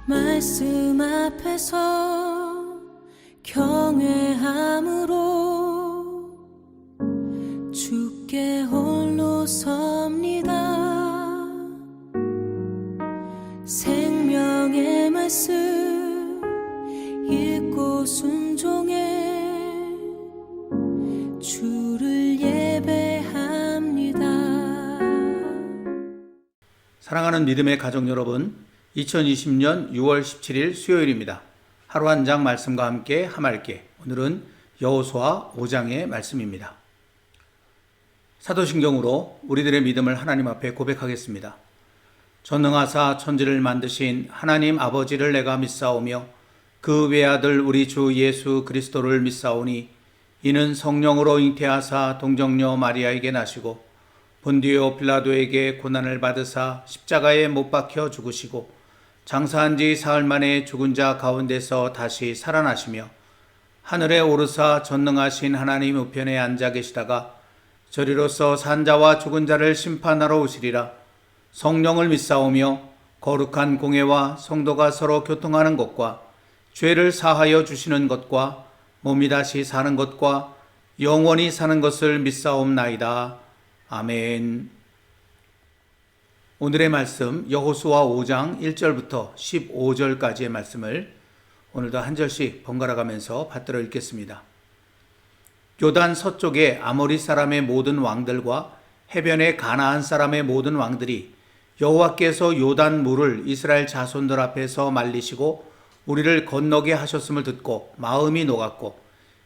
말씀 앞에서 경외함으로 주께 홀로 섭니다. 생명의 말씀 읽고 순종해 주를 예배합니다. 사랑하는 믿음의 가족 여러분, 2020년 6월 17일 수요일입니다. 하루 한 장 말씀과 함께 함께 오늘은 여호수아 5장의 말씀입니다. 사도신경으로 우리들의 믿음을 하나님 앞에 고백하겠습니다. 전능하사 천지를 만드신 하나님 아버지를 내가 믿사오며 그 외아들 우리 주 예수 그리스도를 믿사오니 이는 성령으로 잉태하사 동정녀 마리아에게 나시고 본디오 빌라도에게 고난을 받으사 십자가에 못 박혀 죽으시고 장사한 지 사흘 만에 죽은 자 가운데서 다시 살아나시며 하늘에 오르사 전능하신 하나님 우편에 앉아 계시다가 저리로서 산자와 죽은 자를 심판하러 오시리라. 성령을 믿사오며 거룩한 공회와 성도가 서로 교통하는 것과 죄를 사하여 주시는 것과 몸이 다시 사는 것과 영원히 사는 것을 믿사옵나이다. 아멘. 오늘의 말씀 여호수아 5장 1절부터 15절까지의 말씀을 오늘도 한 절씩 번갈아 가면서 받들어 읽겠습니다. 요단 서쪽의 아모리 사람의 모든 왕들과 해변의 가나안 사람의 모든 왕들이 여호와께서 요단 물을 이스라엘 자손들 앞에서 말리시고 우리를 건너게 하셨음을 듣고 마음이 녹았고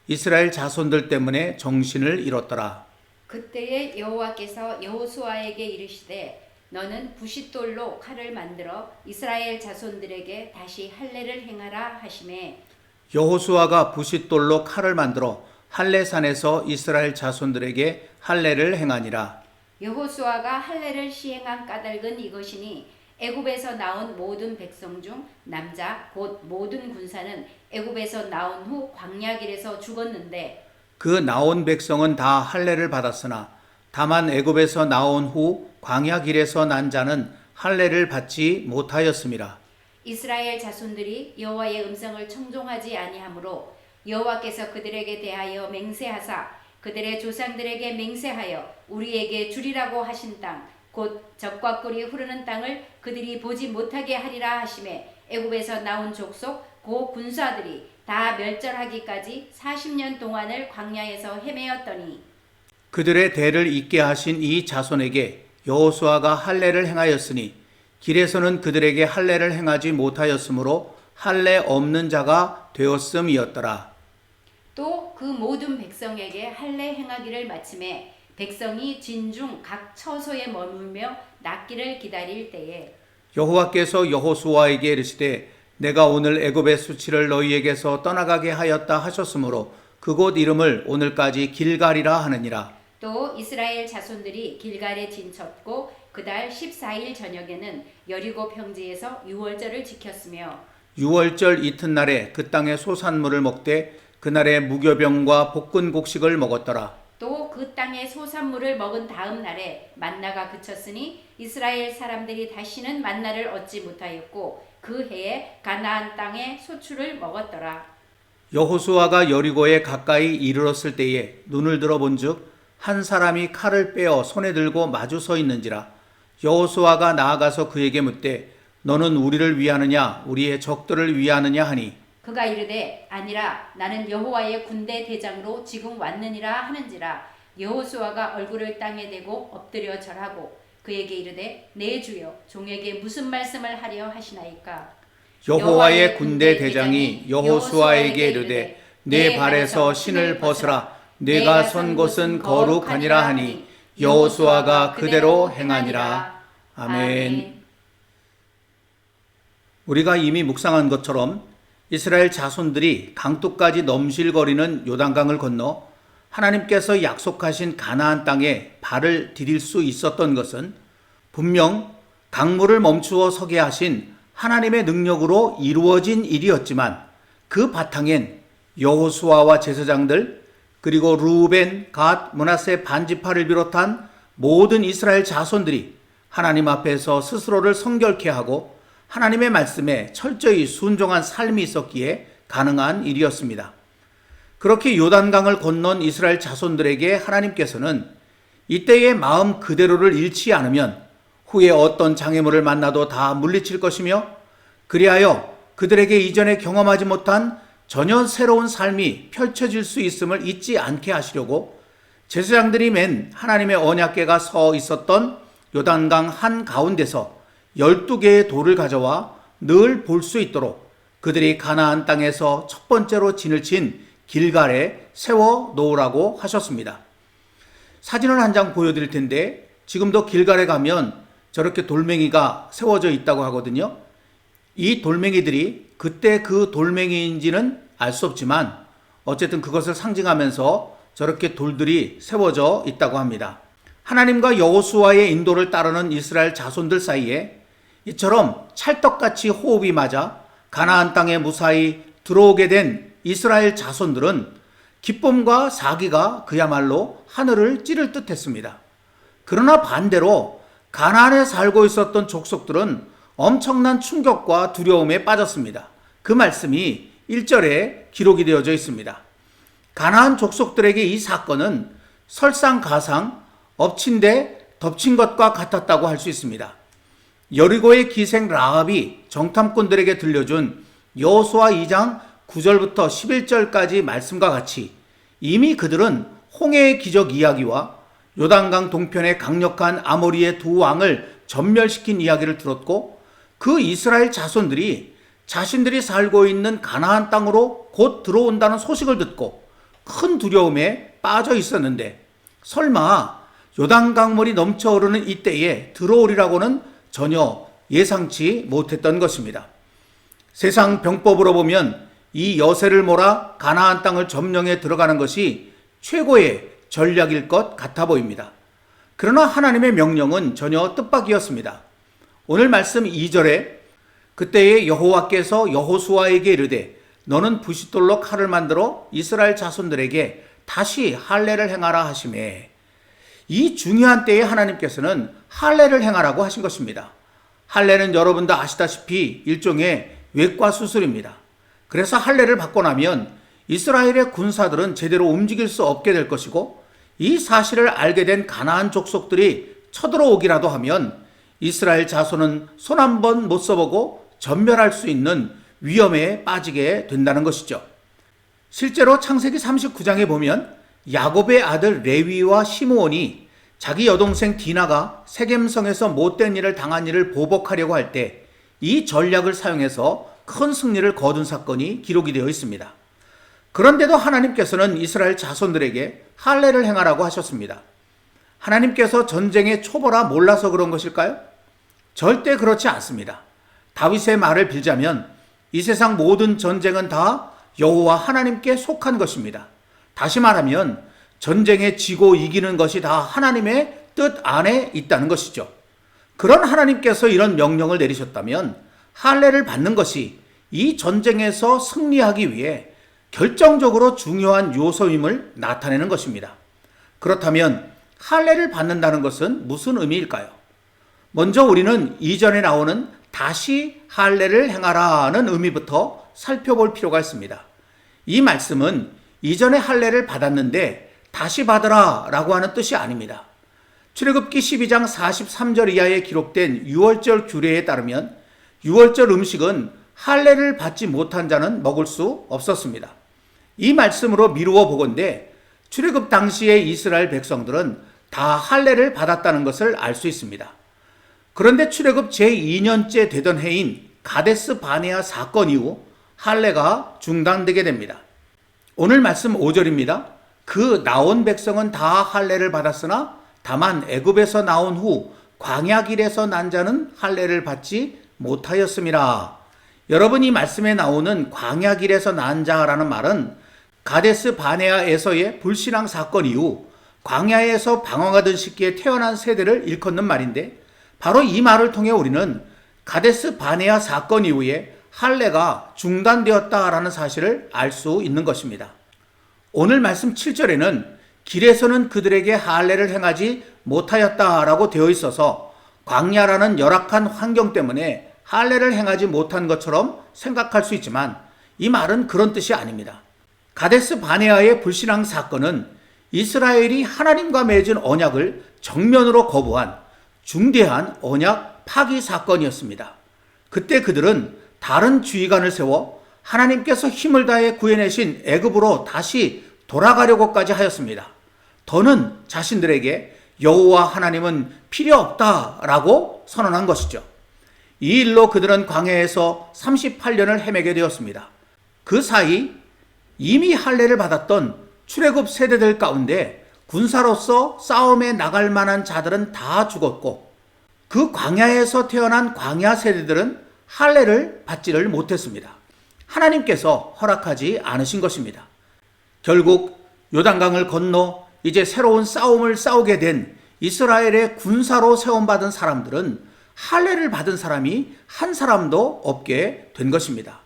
이스라엘 자손들 때문에 정신을 잃었더라. 그때에 여호와께서 여호수아에게 이르시되 너는 부싯돌로 칼을 만들어 이스라엘 자손들에게 다시 할례를 행하라 하시매 여호수아가 부싯돌로 칼을 만들어 할례산에서 이스라엘 자손들에게 할례를 행하니라. 여호수아가 할례를 시행한 까닭은 이것이니 애굽에서 나온 모든 백성 중 남자 곧 모든 군사는 애굽에서 나온 후 광야길에서 죽었는데 그 나온 백성은 다 할례를 받았으나 다만 애굽에서 나온 후 광야길에서 난 자는 할례를 받지 못하였음이라. 이스라엘 자손들이 여호와의 음성을 청종하지 아니하므로 여호와께서 그들에게 대하여 맹세하사 그들의 조상들에게 맹세하여 우리에게 주리라고 하신 땅 곧 젖과 꿀이 흐르는 땅을 그들이 보지 못하게 하리라 하시매 애굽에서 나온 족속 고 군사들이 다 멸절하기까지 40년 동안을 광야에서 헤매었더니 그들의 대를 잇게 하신 이 자손에게 여호수아가 할례를 행하였으니 길에서는 그들에게 할례를 행하지 못하였으므로 할례 없는 자가 되었음이었더라. 또 그 모든 백성에게 할례 행하기를 마침에 백성이 진중 각 처소에 머물며 낫기를 기다릴 때에 여호와께서 여호수아에게 이르시되 내가 오늘 애굽의 수치를 너희에게서 떠나가게 하였다 하셨으므로 그곳 이름을 오늘까지 길갈이라 하느니라. 또 이스라엘 자손들이 길갈에 진쳤고 그달 14일 저녁에는 여리고 평지에서 유월절을 지켰으며 유월절 이튿날에 그 땅의 소산물을 먹되 그날에 무교병과 볶은 곡식을 먹었더라. 또 그 땅의 소산물을 먹은 다음 날에 만나가 그쳤으니 이스라엘 사람들이 다시는 만나를 얻지 못하였고 그 해에 가나안 땅의 소출을 먹었더라. 여호수아가 여리고에 가까이 이르렀을 때에 눈을 들어 본즉 한 사람이 칼을 빼어 손에 들고 마주 서 있는지라. 여호수아가 나아가서 그에게 묻되 너는 우리를 위하느냐 우리의 적들을 위하느냐 하니 그가 이르되 아니라 나는 여호와의 군대 대장으로 지금 왔느니라 하는지라. 여호수아가 얼굴을 땅에 대고 엎드려 절하고 그에게 이르되 내 주여 종에게 무슨 말씀을 하려 하시나이까. 여호와의 군대 대장이 여호수아에게 이르되 내 발에서 신을 벗으라. 내가 선 곳은 거룩하니라 하니 여호수아가 그대로 행하니라. 아멘. 우리가 이미 묵상한 것처럼 이스라엘 자손들이 강둑까지 넘실거리는 요단강을 건너 하나님께서 약속하신 가나안 땅에 발을 디딜 수 있었던 것은 분명 강물을 멈추어 서게 하신 하나님의 능력으로 이루어진 일이었지만 그 바탕엔 여호수아와 제사장들 그리고 루벤, 갓, 므낫세 반지파를 비롯한 모든 이스라엘 자손들이 하나님 앞에서 스스로를 성결케 하고 하나님의 말씀에 철저히 순종한 삶이 있었기에 가능한 일이었습니다. 그렇게 요단강을 건넌 이스라엘 자손들에게 하나님께서는 이때의 마음 그대로를 잃지 않으면 후에 어떤 장애물을 만나도 다 물리칠 것이며 그리하여 그들에게 이전에 경험하지 못한 전혀 새로운 삶이 펼쳐질 수 있음을 잊지 않게 하시려고 제사장들이 맨 하나님의 언약궤가 서 있었던 요단강 한가운데서 12개의 돌을 가져와 늘 볼 수 있도록 그들이 가나안 땅에서 첫 번째로 진을 친 길갈에 세워 놓으라고 하셨습니다. 사진을 한 장 보여드릴 텐데 지금도 길갈에 가면 저렇게 돌멩이가 세워져 있다고 하거든요. 이 돌멩이들이 그때 그 돌멩이인지는 알 수 없지만 어쨌든 그것을 상징하면서 저렇게 돌들이 세워져 있다고 합니다. 하나님과 여호수아의 인도를 따르는 이스라엘 자손들 사이에 이처럼 찰떡같이 호흡이 맞아 가나안 땅에 무사히 들어오게 된 이스라엘 자손들은 기쁨과 사기가 그야말로 하늘을 찌를 듯 했습니다. 그러나 반대로 가나안에 살고 있었던 족속들은 엄청난 충격과 두려움에 빠졌습니다. 그 말씀이 1절에 기록이 되어져 있습니다. 가나안 족속들에게 이 사건은 설상가상 엎친 데 덮친 것과 같았다고 할 수 있습니다. 여리고의 기생 라합이 정탐꾼들에게 들려준 여호수아 2장 9절부터 11절까지 말씀과 같이 이미 그들은 홍해의 기적 이야기와 요단강 동편의 강력한 아모리의 두 왕을 전멸시킨 이야기를 들었고 그 이스라엘 자손들이 자신들이 살고 있는 가나안 땅으로 곧 들어온다는 소식을 듣고 큰 두려움에 빠져 있었는데 설마 요단강물이 넘쳐오르는 이때에 들어오리라고는 전혀 예상치 못했던 것입니다. 세상 병법으로 보면 이 여세를 몰아 가나안 땅을 점령해 들어가는 것이 최고의 전략일 것 같아 보입니다. 그러나 하나님의 명령은 전혀 뜻밖이었습니다. 오늘 말씀 2절에 그때의 여호와께서 여호수아에게 이르되 너는 부싯돌로 칼을 만들어 이스라엘 자손들에게 다시 할례를 행하라 하시매 이 중요한 때에 하나님께서는 할례를 행하라고 하신 것입니다. 할례는 여러분 다 아시다시피 일종의 외과 수술입니다. 그래서 할례를 받고 나면 이스라엘의 군사들은 제대로 움직일 수 없게 될 것이고 이 사실을 알게 된 가나안 족속들이 쳐들어오기라도 하면 이스라엘 자손은 손 한 번 못 써보고 전멸할 수 있는 위험에 빠지게 된다는 것이죠. 실제로 창세기 39장에 보면 야곱의 아들 레위와 시므온이 자기 여동생 디나가 세겜성에서 못된 일을 당한 일을 보복하려고 할 때 이 전략을 사용해서 큰 승리를 거둔 사건이 기록이 되어 있습니다. 그런데도 하나님께서는 이스라엘 자손들에게 할례를 행하라고 하셨습니다. 하나님께서 전쟁의 초보라 몰라서 그런 것일까요? 절대 그렇지 않습니다. 다윗의 말을 빌자면 이 세상 모든 전쟁은 다 여호와 하나님께 속한 것입니다. 다시 말하면 전쟁에 지고 이기는 것이 다 하나님의 뜻 안에 있다는 것이죠. 그런 하나님께서 이런 명령을 내리셨다면 할례를 받는 것이 이 전쟁에서 승리하기 위해 결정적으로 중요한 요소임을 나타내는 것입니다. 그렇다면 할례를 받는다는 것은 무슨 의미일까요? 먼저 우리는 이전에 나오는 다시 할례를 행하라는 의미부터 살펴볼 필요가 있습니다. 이 말씀은 이전에 할례를 받았는데 다시 받으라 라고 하는 뜻이 아닙니다. 출애굽기 12장 43절 이하에 기록된 유월절 규례에 따르면 유월절 음식은 할례를 받지 못한 자는 먹을 수 없었습니다. 이 말씀으로 미루어 보건대 출애굽 당시의 이스라엘 백성들은 다 할례를 받았다는 것을 알 수 있습니다. 그런데 출애굽 제2년째 되던 해인 가데스 바네아 사건 이후 할례가 중단되게 됩니다. 오늘 말씀 5절입니다. 그 나온 백성은 다 할례를 받았으나 다만 애굽에서 나온 후 광야길에서 난 자는 할례를 받지 못하였음이라. 여러분 이 말씀에 나오는 광야길에서 난 자라는 말은 가데스 바네아에서의 불신앙 사건 이후 광야에서 방황하던 시기에 태어난 세대를 일컫는 말인데 바로 이 말을 통해 우리는 가데스 바네아 사건 이후에 할례가 중단되었다라는 사실을 알 수 있는 것입니다. 오늘 말씀 7절에는 길에서는 그들에게 할례를 행하지 못하였다라고 되어 있어서 광야라는 열악한 환경 때문에 할례를 행하지 못한 것처럼 생각할 수 있지만 이 말은 그런 뜻이 아닙니다. 가데스 바네아의 불신앙 사건은 이스라엘이 하나님과 맺은 언약을 정면으로 거부한 중대한 언약 파기 사건이었습니다. 그때 그들은 다른 주의관을 세워 하나님께서 힘을 다해 구해내신 애굽으로 다시 돌아가려고까지 하였습니다. 더는 자신들에게 여호와 하나님은 필요 없다라고 선언한 것이죠. 이 일로 그들은 광야에서 38년을 헤매게 되었습니다. 그 사이 이미 할례를 받았던 출애굽 세대들 가운데 군사로서 싸움에 나갈 만한 자들은 다 죽었고 그 광야에서 태어난 광야 세대들은 할례를 받지를 못했습니다. 하나님께서 허락하지 않으신 것입니다. 결국 요단강을 건너 이제 새로운 싸움을 싸우게 된 이스라엘의 군사로 세움받은 사람들은 할례를 받은 사람이 한 사람도 없게 된 것입니다.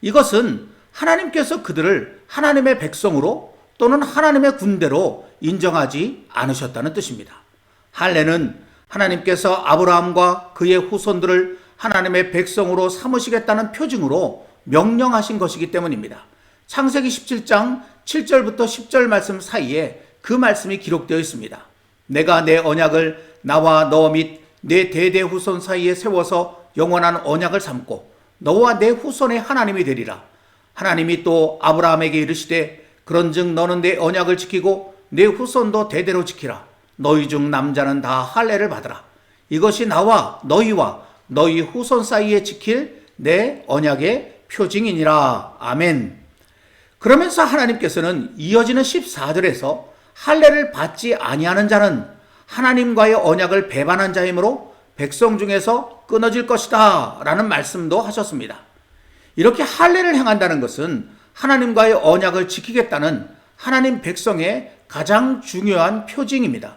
이것은 하나님께서 그들을 하나님의 백성으로 또는 하나님의 군대로 인정하지 않으셨다는 뜻입니다. 할례는 하나님께서 아브라함과 그의 후손들을 하나님의 백성으로 삼으시겠다는 표징으로 명령하신 것이기 때문입니다. 창세기 17장 7절부터 10절 말씀 사이에 그 말씀이 기록되어 있습니다. 내가 내 언약을 나와 너 및 내 대대 후손 사이에 세워서 영원한 언약을 삼고 너와 내 후손의 하나님이 되리라. 하나님이 또 아브라함에게 이르시되 그런즉 너는 내 언약을 지키고 내 후손도 대대로 지키라. 너희 중 남자는 다 할례를 받으라. 이것이 나와 너희와 너희 후손 사이에 지킬 내 언약의 표징이니라. 아멘. 그러면서 하나님께서는 이어지는 14절에서 할례를 받지 아니하는 자는 하나님과의 언약을 배반한 자이므로 백성 중에서 끊어질 것이다 라는 말씀도 하셨습니다. 이렇게 할례를 행한다는 것은 하나님과의 언약을 지키겠다는 하나님 백성의 가장 중요한 표징입니다.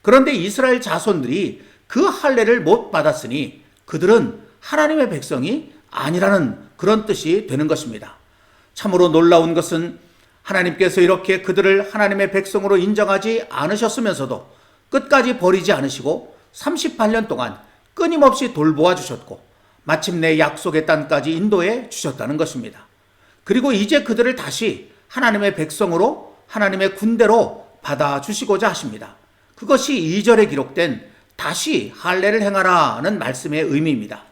그런데 이스라엘 자손들이 그 할례를 못 받았으니 그들은 하나님의 백성이 아니라는 그런 뜻이 되는 것입니다. 참으로 놀라운 것은 하나님께서 이렇게 그들을 하나님의 백성으로 인정하지 않으셨으면서도 끝까지 버리지 않으시고 38년 동안 끊임없이 돌보아 주셨고 마침내 약속의 땅까지 인도해 주셨다는 것입니다. 그리고 이제 그들을 다시 하나님의 백성으로 하나님의 군대로 받아주시고자 하십니다. 그것이 2절에 기록된 다시 할례를 행하라는 말씀의 의미입니다.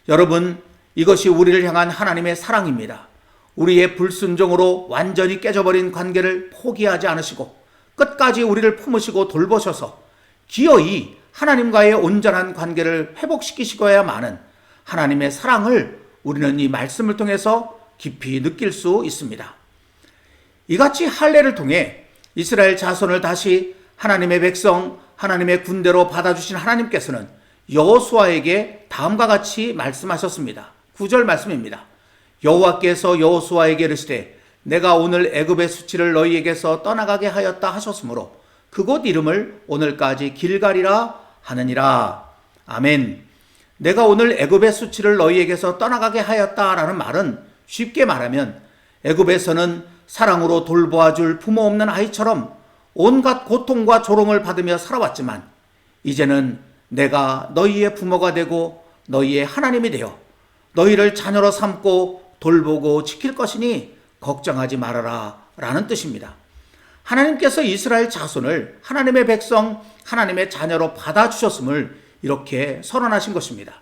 여러분, 이것이 우리를 향한 하나님의 사랑입니다. 우리의 불순종으로 완전히 깨져버린 관계를 포기하지 않으시고 끝까지 우리를 품으시고 돌보셔서 기어이 하나님과의 온전한 관계를 회복시키시고야만은 하나님의 사랑을 우리는 이 말씀을 통해서 깊이 느낄 수 있습니다. 이같이 할례를 통해 이스라엘 자손을 다시 하나님의 백성, 하나님의 군대로 받아주신 하나님께서는 여호수아에게 다음과 같이 말씀하셨습니다. 9절 말씀입니다. 여호와께서 여호수아에게 이르시되 내가 오늘 애굽의 수치를 너희에게서 떠나가게 하였다 하셨으므로 그곳 이름을 오늘까지 길갈이라 하느니라. 아멘. 내가 오늘 애굽의 수치를 너희에게서 떠나가게 하였다라는 말은 쉽게 말하면 애굽에서는 사랑으로 돌보아줄 부모 없는 아이처럼 온갖 고통과 조롱을 받으며 살아왔지만 이제는 내가 너희의 부모가 되고 너희의 하나님이 되어 너희를 자녀로 삼고 돌보고 지킬 것이니 걱정하지 말아라 라는 뜻입니다. 하나님께서 이스라엘 자손을 하나님의 백성, 하나님의 자녀로 받아주셨음을 이렇게 선언하신 것입니다.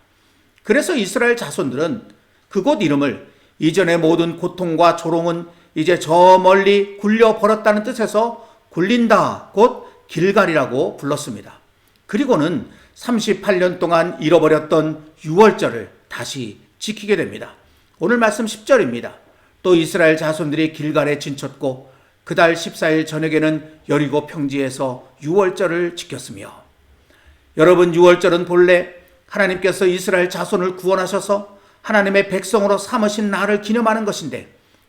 그래서 이스라엘 자손들은 그곳 이름을 이전의 모든 고통과 조롱은 이제 저 멀리 굴려버렸다는 뜻에서 굴린다, 곧 길갈이라고 불렀습니다. 그리고는 38년 동안 잃어버렸던 유월절을 다시 지키게 됩니다. 오늘 말씀 10절입니다. 또 이스라엘 자손들이 길갈에 진쳤고 그달 14일 저녁에는 여리고 평지에서 유월절을 지켰으며. 여러분, 유월절은 본래 하나님께서 이스라엘 자손을 구원하셔서 하나님의 백성으로 삼으신 날을 기념하는 것인데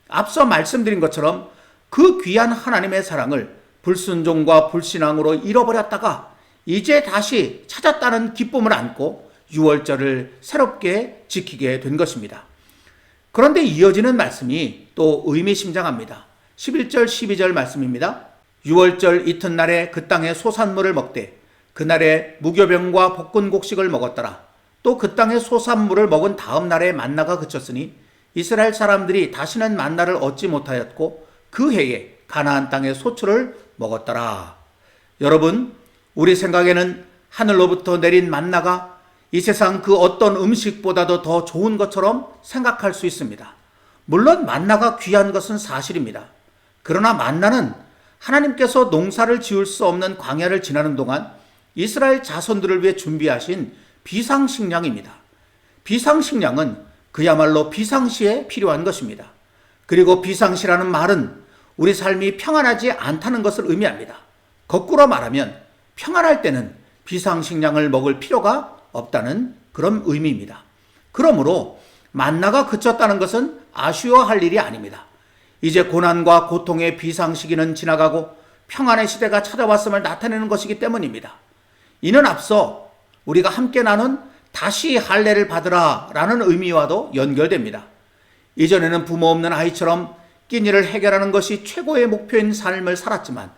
앞서 말씀드린 것처럼 그 귀한 하나님의 사랑을 불순종과 불신앙으로 잃어버렸다가 이제 다시 찾았다는 기쁨을 안고 유월절을 새롭게 지키게 된 것입니다. 그런데 이어지는 말씀이 또 의미심장합니다. 11절 12절 말씀입니다. 유월절 이튿날에 그 땅의 소산물을 먹되 그날에 무교병과 볶은 곡식을 먹었더라. 또 그 땅의 소산물을 먹은 다음 날에 만나가 그쳤으니 이스라엘 사람들이 다시는 만나를 얻지 못하였고 그 해에 가나안 땅의 소출을 먹었더라. 여러분, 우리 생각에는 하늘로부터 내린 만나가 이 세상 그 어떤 음식보다도 더 좋은 것처럼 생각할 수 있습니다. 물론 만나가 귀한 것은 사실입니다. 그러나 만나는 하나님께서 농사를 지을 수 없는 광야를 지나는 동안 이스라엘 자손들을 위해 준비하신 비상식량입니다. 비상식량은 그야말로 비상시에 필요한 것입니다. 그리고 비상시라는 말은 우리 삶이 평안하지 않다는 것을 의미합니다. 거꾸로 말하면 평안할 때는 비상식량을 먹을 필요가 없다는 그런 의미입니다. 그러므로 만나가 그쳤다는 것은 아쉬워할 일이 아닙니다. 이제 고난과 고통의 비상시기는 지나가고 평안의 시대가 찾아왔음을 나타내는 것이기 때문입니다. 이는 앞서 우리가 함께 나눈 다시 할례를 받으라 라는 의미와도 연결됩니다. 이전에는 부모 없는 아이처럼 끼니를 해결하는 것이 최고의 목표인 삶을 살았지만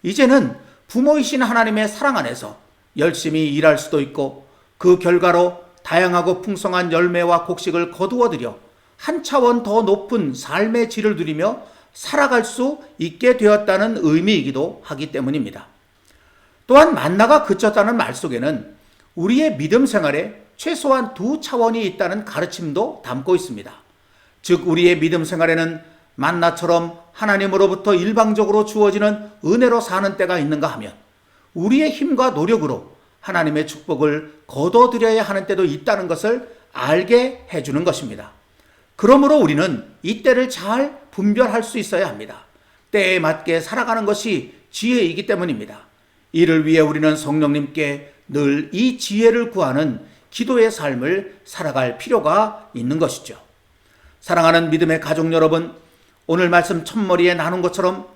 이제는 부모이신 하나님의 사랑 안에서 열심히 일할 수도 있고 그 결과로 다양하고 풍성한 열매와 곡식을 거두어들여 한 차원 더 높은 삶의 질을 누리며 살아갈 수 있게 되었다는 의미이기도 하기 때문입니다. 또한 만나가 그쳤다는 말 속에는 우리의 믿음 생활에 최소한 두 차원이 있다는 가르침도 담고 있습니다. 즉 우리의 믿음 생활에는 만나처럼 하나님으로부터 일방적으로 주어지는 은혜로 사는 때가 있는가 하면 우리의 힘과 노력으로 하나님의 축복을 거둬들여야 하는 때도 있다는 것을 알게 해주는 것입니다. 그러므로 우리는 이 때를 잘 분별할 수 있어야 합니다. 때에 맞게 살아가는 것이 지혜이기 때문입니다. 이를 위해 우리는 성령님께 늘 이 지혜를 구하는 기도의 삶을 살아갈 필요가 있는 것이죠. 사랑하는 믿음의 가족 여러분, 오늘 말씀 첫머리에 나눈 것처럼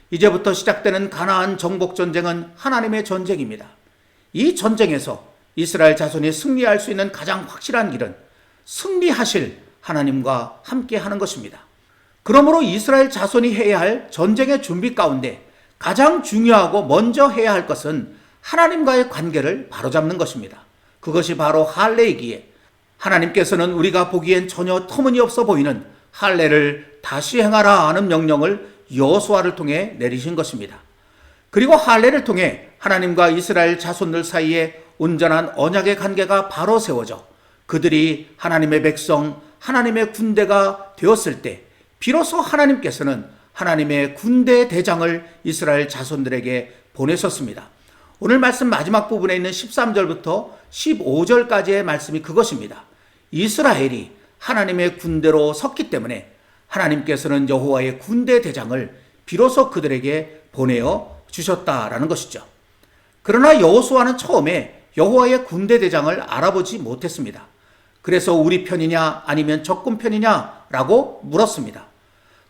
이제부터 시작되는 가나안 정복 전쟁은 하나님의 전쟁입니다. 이 전쟁에서 이스라엘 자손이 승리할 수 있는 가장 확실한 길은 승리하실 하나님과 함께 하는 것입니다. 그러므로 이스라엘 자손이 해야 할 전쟁의 준비 가운데 가장 중요하고 먼저 해야 할 것은 하나님과의 관계를 바로잡는 것입니다. 그것이 바로 할례이기에 하나님께서는 우리가 보기엔 전혀 터무니없어 보이는 할례를 다시 행하라 하는 명령을 여호수아를 통해 내리신 것입니다. 그리고 할례를 통해 하나님과 이스라엘 자손들 사이에 온전한 언약의 관계가 바로 세워져 그들이 하나님의 백성, 하나님의 군대가 되었을 때 비로소 하나님께서는 하나님의 군대 대장을 이스라엘 자손들에게 보내셨습니다. 오늘 말씀 마지막 부분에 있는 13절부터 15절까지의 말씀이 그것입니다. 이스라엘이 하나님의 군대로 섰기 때문에 하나님께서는 여호와의 군대 대장을 비로소 그들에게 보내어 주셨다라는 것이죠. 그러나 여호수아는 처음에 여호와의 군대 대장을 알아보지 못했습니다. 그래서 우리 편이냐 아니면 적군 편이냐라고 물었습니다.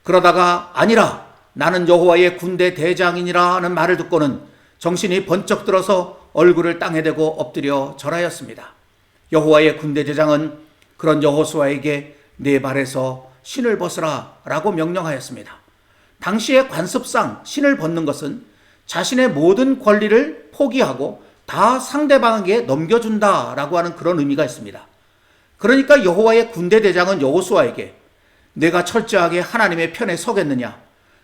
그러다가 아니라 나는 여호와의 군대 대장이니라 하는 말을 듣고는 정신이 번쩍 들어서 얼굴을 땅에 대고 엎드려 절하였습니다. 여호와의 군대 대장은 그런 여호수아에게 네 발에서 신을 벗으라 라고 명령하였습니다. 당시의 관습상 신을 벗는 것은 자신의 모든 권리를 포기하고 다 상대방에게 넘겨준다라고 하는 그런 의미가 있습니다. 그러니까 여호와의 군대 대장은 여호수아에게 내가 철저하게 하나님의 편에 서겠느냐,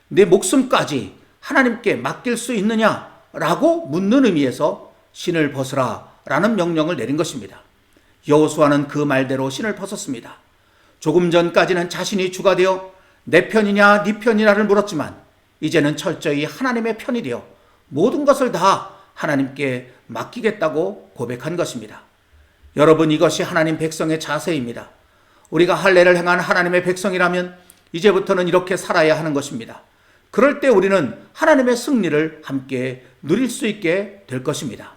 내 목숨까지 하나님께 맡길 수 있느냐라고 묻는 의미에서 신을 벗으라 라는 명령을 내린 것입니다. 여호수아는 그 말대로 신을 벗었습니다. 조금 전까지는 자신이 주가 되어 내 편이냐 네 편이냐를 물었지만 이제는 철저히 하나님의 편이 되어 모든 것을 다 하나님께 맡기겠다고 고백한 것입니다. 여러분, 이것이 하나님 백성의 자세입니다. 우리가 할례를 행한 하나님의 백성이라면 이제부터는 이렇게 살아야 하는 것입니다. 그럴 때 우리는 하나님의 승리를 함께 누릴 수 있게 될 것입니다.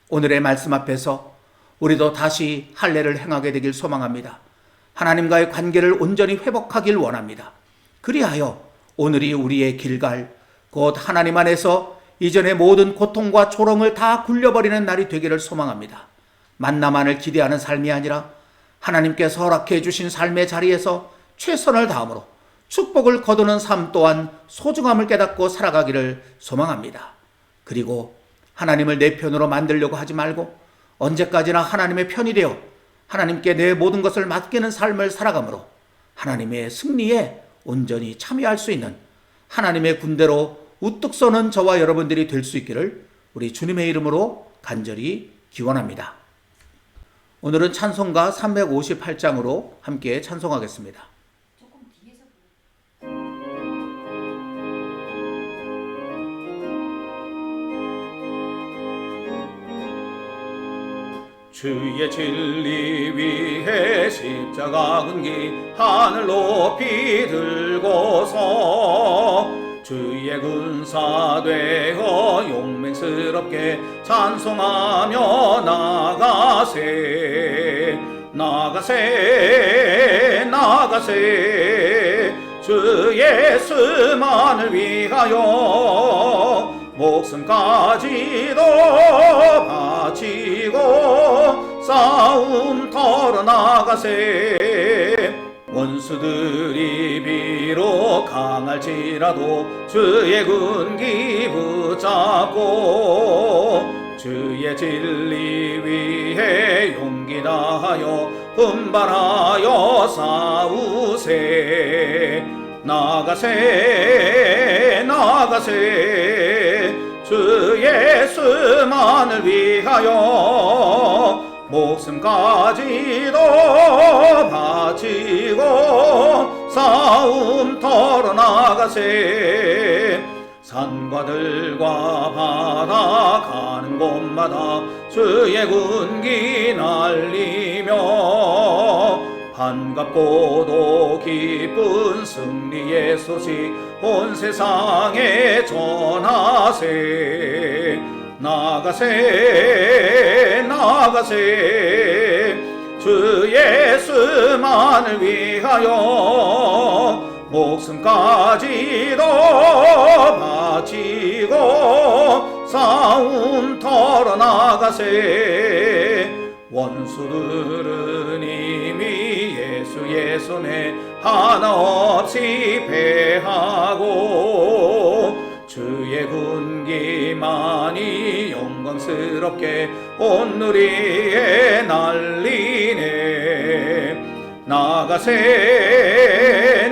오늘의 말씀 앞에서 우리도 다시 할례를 행하게 되길 소망합니다. 하나님과의 관계를 온전히 회복하길 원합니다. 그리하여 오늘이 우리의 길갈, 곧 하나님 안에서 이전의 모든 고통과 조롱을 다 굴려버리는 날이 되기를 소망합니다. 만나만을 기대하는 삶이 아니라 하나님께서 허락해 주신 삶의 자리에서 최선을 다함으로 축복을 거두는 삶 또한 소중함을 깨닫고 살아가기를 소망합니다. 그리고 하나님을 내 편으로 만들려고 하지 말고 언제까지나 하나님의 편이 되어 하나님께 내 모든 것을 맡기는 삶을 살아가므로 하나님의 승리에 온전히 참여할 수 있는 하나님의 군대로 우뚝 서는 저와 여러분들이 될 수 있기를 우리 주님의 이름으로 간절히 기원합니다. 오늘은 찬송가 358장으로 함께 찬송하겠습니다. 주의 진리 위해 십자가 근기 하늘 높이 들고서 주의 군사 되어 용맹스럽게 찬송하며 나가세 나가세 나가세 주 예수만을 위하여 목숨까지도 바치고 싸움 털어 나가세 원수들이 비록 강할지라도 주의 군기 붙잡고 주의 진리 위해 용기 다하여 분발하여 싸우세 나가세 나가세 주 예수만을 위하여 목숨까지도 바치고 싸움 털어 나가세 산과 들과 바다 가는 곳마다 주의 군기 날리며 반갑고도 기쁜 승리의 소식 온 세상에 전하세 나가세 나가세 주 예수만을 위하여 목숨까지도 바치고 싸움 털어 나가세 원수들은 이미 예수의 손에 하나 없이 패하고 주의 군기만이 영광스럽게 온누리에 날리네 나가세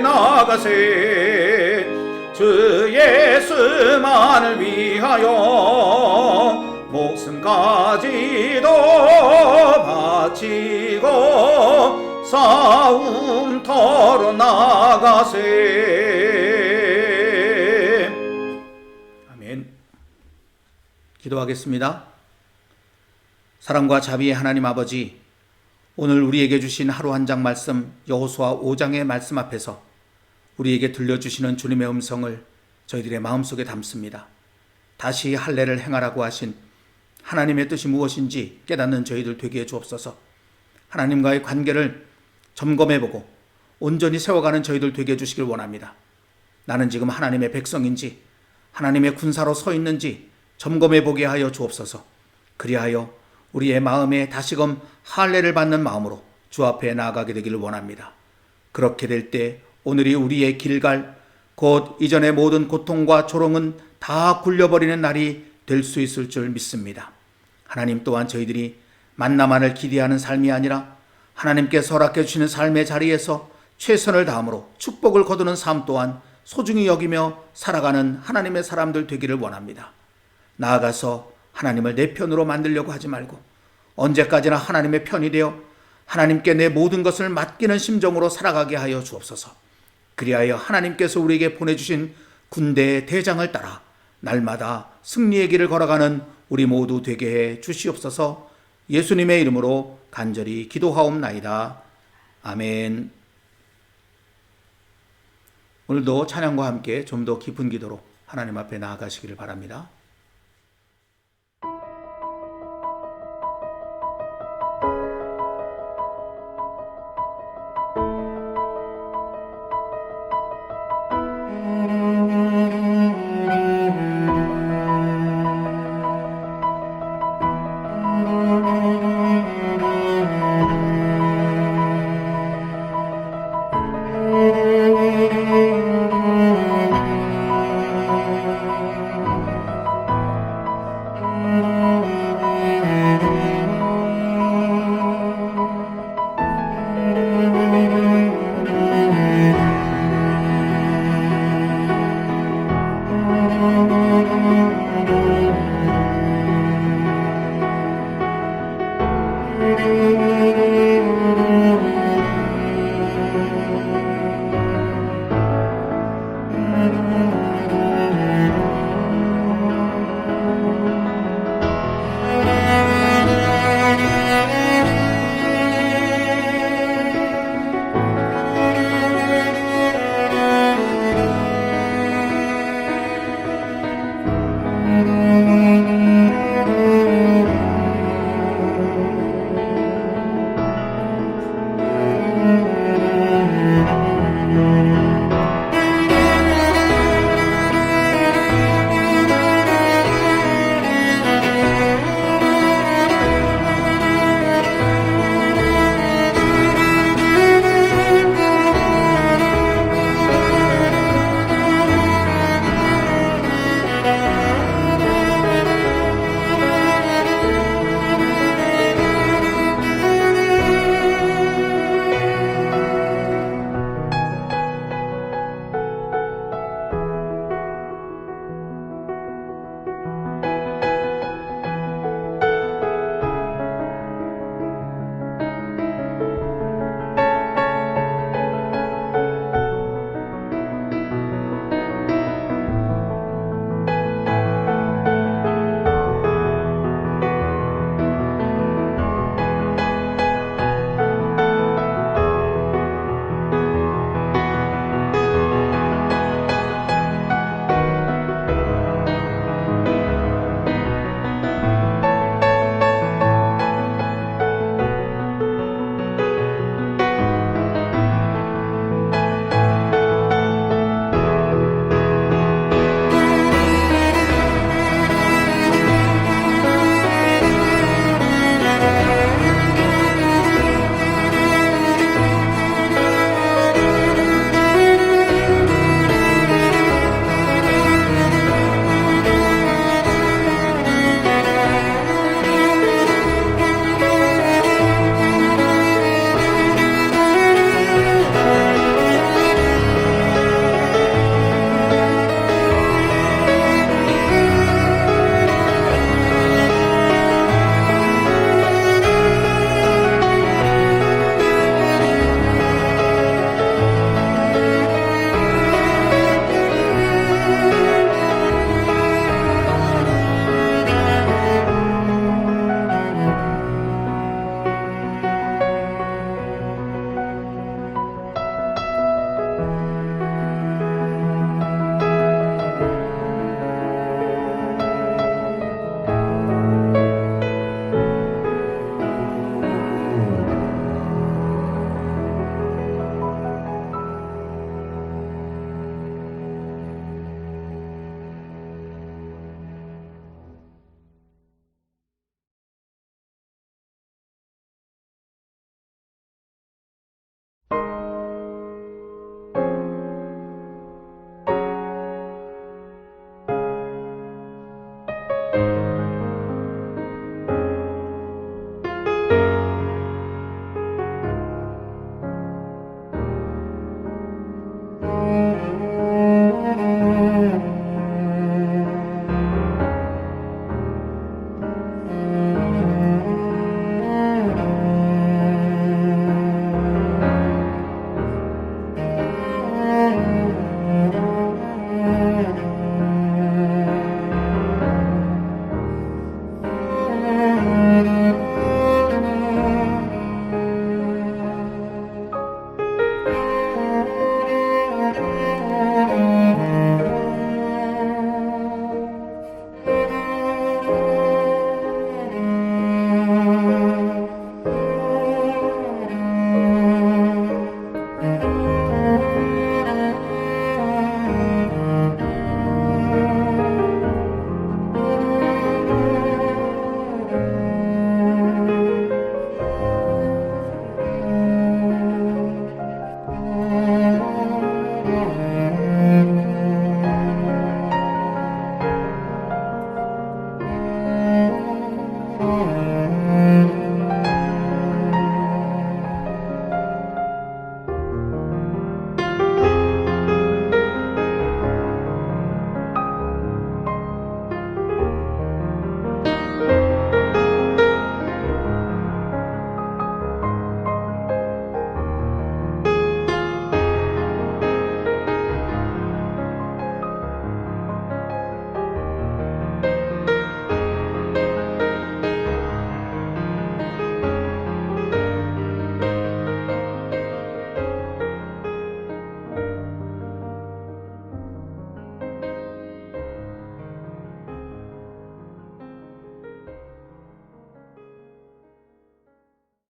나가세 주 예수만을 위하여 목숨까지도 바치고 싸움 털어 나가세. 아멘. 기도하겠습니다. 사랑과 자비의 하나님 아버지, 오늘 우리에게 주신 하루 한 장 말씀 여호수아 5장의 말씀 앞에서 우리에게 들려주시는 주님의 음성을 저희들의 마음속에 담습니다. 다시 할례를 행하라고 하신 하나님의 뜻이 무엇인지 깨닫는 저희들 되게 해 주옵소서. 하나님과의 관계를 점검해보고 온전히 세워가는 저희들 되게 해주시길 원합니다. 나는 지금 하나님의 백성인지 하나님의 군사로 서 있는지 점검해보게 하여 주옵소서. 그리하여 우리의 마음에 다시금 할례를 받는 마음으로 주 앞에 나아가게 되기를 원합니다. 그렇게 될 때 오늘이 우리의 길갈 곧 이전의 모든 고통과 조롱은 다 굴려버리는 날이 될 수 있을 줄 믿습니다. 하나님 또한 저희들이 만나만을 기대하는 삶이 아니라 하나님께서 허락해 주시는 삶의 자리에서 최선을 다함으로 축복을 거두는 삶 또한 소중히 여기며 살아가는 하나님의 사람들 되기를 원합니다. 나아가서 하나님을 내 편으로 만들려고 하지 말고 언제까지나 하나님의 편이 되어 하나님께 내 모든 것을 맡기는 심정으로 살아가게 하여 주옵소서. 그리하여 하나님께서 우리에게 보내주신 군대의 대장을 따라 날마다 승리의 길을 걸어가는 우리 모두 되게 해 주시옵소서. 예수님의 이름으로 간절히 기도하옵나이다. 아멘. 오늘도 찬양과 함께 좀 더 깊은 기도로 하나님 앞에 나아가시기를 바랍니다.